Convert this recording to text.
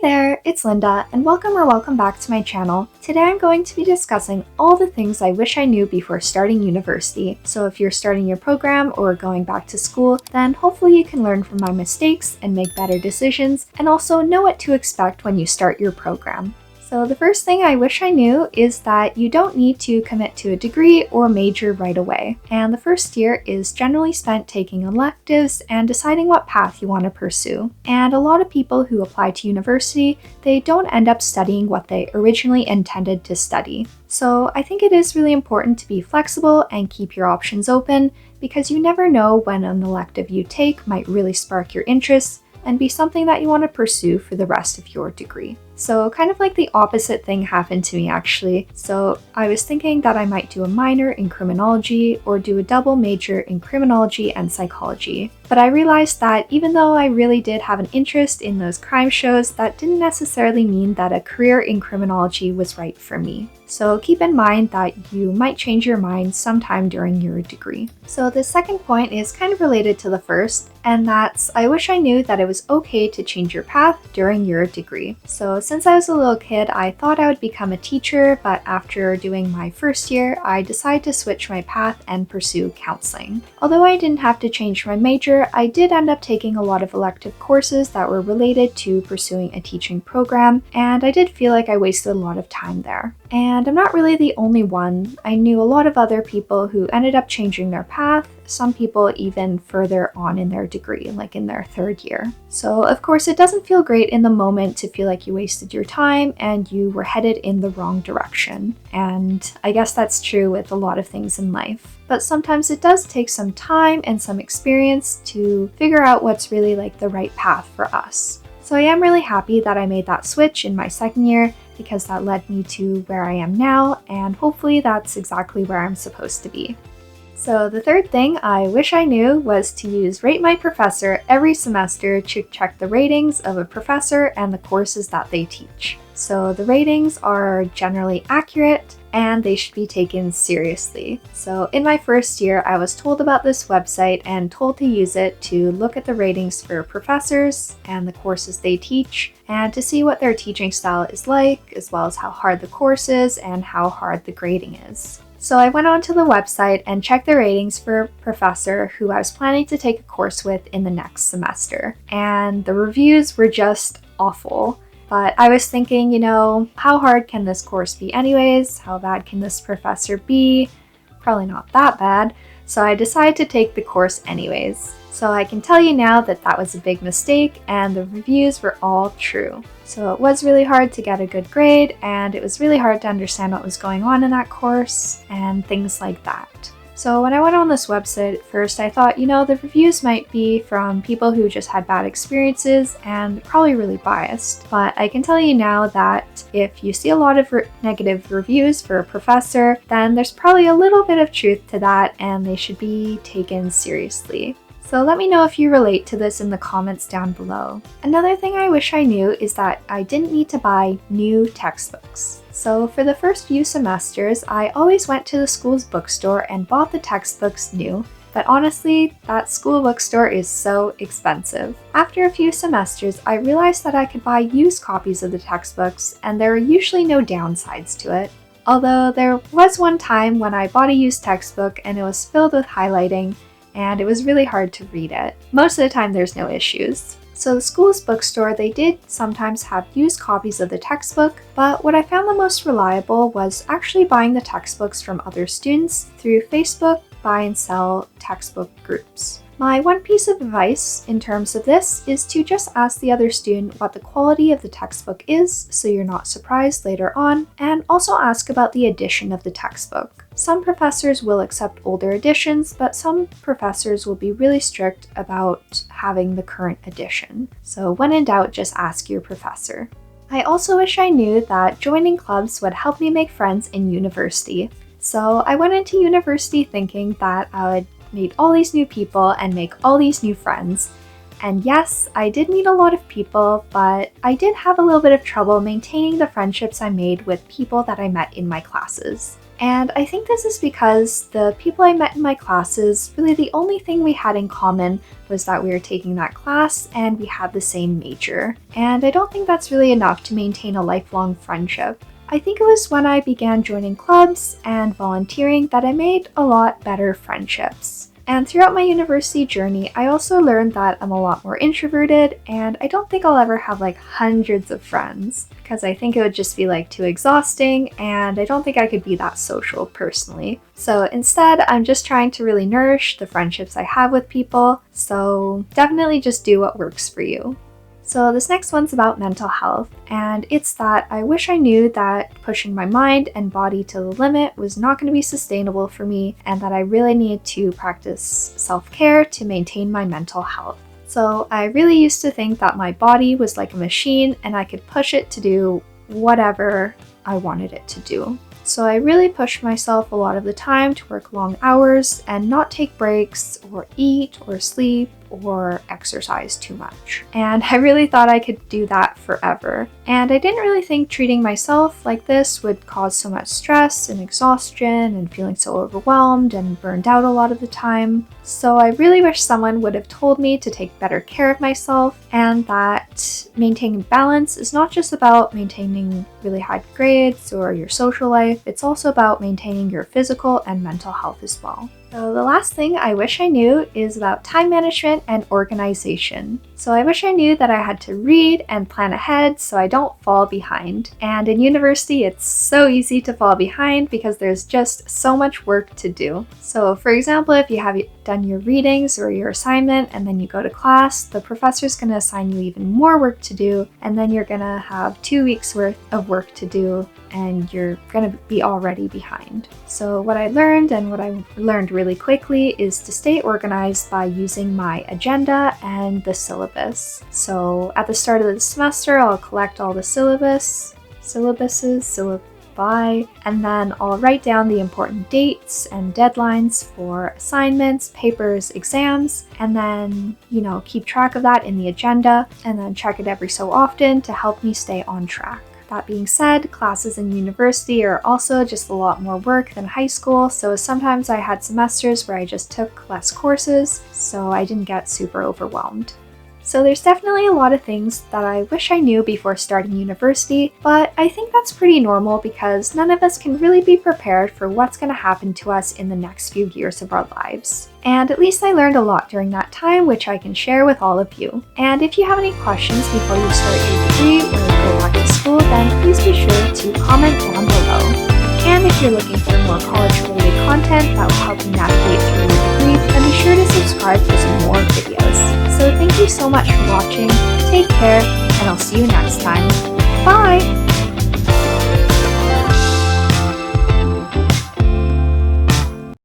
there, it's Linda, and welcome back to my channel. Today I'm going to be discussing all the things I wish I knew before starting university. So if you're starting your program or going back to school, then hopefully you can learn from my mistakes and make better decisions, and also know what to expect when you start your program. So the first thing I wish I knew is that you don't need to commit to a degree or major right away. And the first year is generally spent taking electives and deciding what path you want to pursue. And a lot of people who apply to university, they don't end up studying what they originally intended to study. So I think it is really important to be flexible and keep your options open, because you never know when an elective you take might really spark your interest and be something that you want to pursue for the rest of your degree. So kind of like the opposite thing happened to me actually. So I was thinking that I might do a minor in criminology or do a double major in criminology and psychology. But I realized that even though I really did have an interest in those crime shows, that didn't necessarily mean that a career in criminology was right for me. So keep in mind that you might change your mind sometime during your degree. So the second point is kind of related to the first, and that's I wish I knew that it was okay to change your path during your degree. So since I was a little kid, I thought I would become a teacher, but after doing my first year, I decided to switch my path and pursue counseling. Although I didn't have to change my major, I did end up taking a lot of elective courses that were related to pursuing a teaching program, and I did feel like I wasted a lot of time there. And I'm not really the only one. I knew a lot of other people who ended up changing their path, some people even further on in their degree, like in their third year. So of course it doesn't feel great in the moment to feel like you wasted your time and you were headed in the wrong direction. And I guess that's true with a lot of things in life. But sometimes it does take some time and some experience to figure out what's really like the right path for us. So I am really happy that I made that switch in my second year, because that led me to where I am now, and hopefully that's exactly where I'm supposed to be. So the third thing I wish I knew was to use Rate My Professor every semester to check the ratings of a professor and the courses that they teach. So the ratings are generally accurate and they should be taken seriously. So in my first year, I was told about this website and told to use it to look at the ratings for professors and the courses they teach, and to see what their teaching style is like, as well as how hard the course is and how hard the grading is. So I went onto the website and checked the ratings for a professor who I was planning to take a course with in the next semester. And the reviews were just awful. But I was thinking, how hard can this course be anyways? How bad can this professor be? Probably not that bad. So I decided to take the course anyways. So I can tell you now that that was a big mistake and the reviews were all true. So it was really hard to get a good grade, and it was really hard to understand what was going on in that course and things like that. So when I went on this website at first, I thought, the reviews might be from people who just had bad experiences and probably really biased. But I can tell you now that if you see a lot of negative reviews for a professor, then there's probably a little bit of truth to that and they should be taken seriously. So let me know if you relate to this in the comments down below. Another thing I wish I knew is that I didn't need to buy new textbooks. So for the first few semesters, I always went to the school's bookstore and bought the textbooks new, but honestly, that school bookstore is so expensive. After a few semesters, I realized that I could buy used copies of the textbooks, and there are usually no downsides to it. Although there was one time when I bought a used textbook and it was filled with highlighting, and it was really hard to read it. Most of the time there's no issues. So the school's bookstore, they did sometimes have used copies of the textbook, but what I found the most reliable was actually buying the textbooks from other students through Facebook buy and sell textbook groups. My one piece of advice in terms of this is to just ask the other student what the quality of the textbook is so you're not surprised later on, and also ask about the edition of the textbook. Some professors will accept older editions, but some professors will be really strict about having the current edition. So when in doubt, just ask your professor. I also wish I knew that joining clubs would help me make friends in university. So I went into university thinking that I would meet all these new people and make all these new friends. And yes, I did meet a lot of people, but I did have a little bit of trouble maintaining the friendships I made with people that I met in my classes. And I think this is because the people I met in my classes, really the only thing we had in common was that we were taking that class and we had the same major. And I don't think that's really enough to maintain a lifelong friendship. I think it was when I began joining clubs and volunteering that I made a lot better friendships. And throughout my university journey, I also learned that I'm a lot more introverted and I don't think I'll ever have like hundreds of friends because I think it would just be like too exhausting and I don't think I could be that social personally. So instead, I'm just trying to really nourish the friendships I have with people. So definitely just do what works for you. So this next one's about mental health, and it's that I wish I knew that pushing my mind and body to the limit was not going to be sustainable for me, and that I really need to practice self-care to maintain my mental health. So I really used to think that my body was like a machine and I could push it to do whatever I wanted it to do. So I really pushed myself a lot of the time to work long hours and not take breaks or eat or sleep or exercise too much. And I really thought I could do that forever. And I didn't really think treating myself like this would cause so much stress and exhaustion and feeling so overwhelmed and burned out a lot of the time. So I really wish someone would have told me to take better care of myself and that maintaining balance is not just about maintaining really high grades or your social life, it's also about maintaining your physical and mental health as well. So the last thing I wish I knew is about time management and organization. So I wish I knew that I had to read and plan ahead so I don't fall behind. And in university, it's so easy to fall behind because there's just so much work to do. So for example, if you have done your readings or your assignment and then you go to class, the professor's going to assign you even more work to do, and then you're going to have 2 weeks worth of work to do and you're going to be already behind. So what I learned and what I learned really quickly is to stay organized by using my agenda and the syllabus. So at the start of the semester, I'll collect all the syllabi, and then I'll write down the important dates and deadlines for assignments, papers, exams, and then, keep track of that in the agenda and then check it every so often to help me stay on track. That being said, classes in university are also just a lot more work than high school, so sometimes I had semesters where I just took less courses, so I didn't get super overwhelmed. So there's definitely a lot of things that I wish I knew before starting university, but I think that's pretty normal because none of us can really be prepared for what's going to happen to us in the next few years of our lives. And at least I learned a lot during that time, which I can share with all of you. And if you have any questions before you start your degree or go back to school, then please be sure to comment down below. And if you're looking for more college-related content that will help you navigate through your degree, then be sure to subscribe for some more videos. So thank you so much for watching, take care, and I'll see you next time. Bye!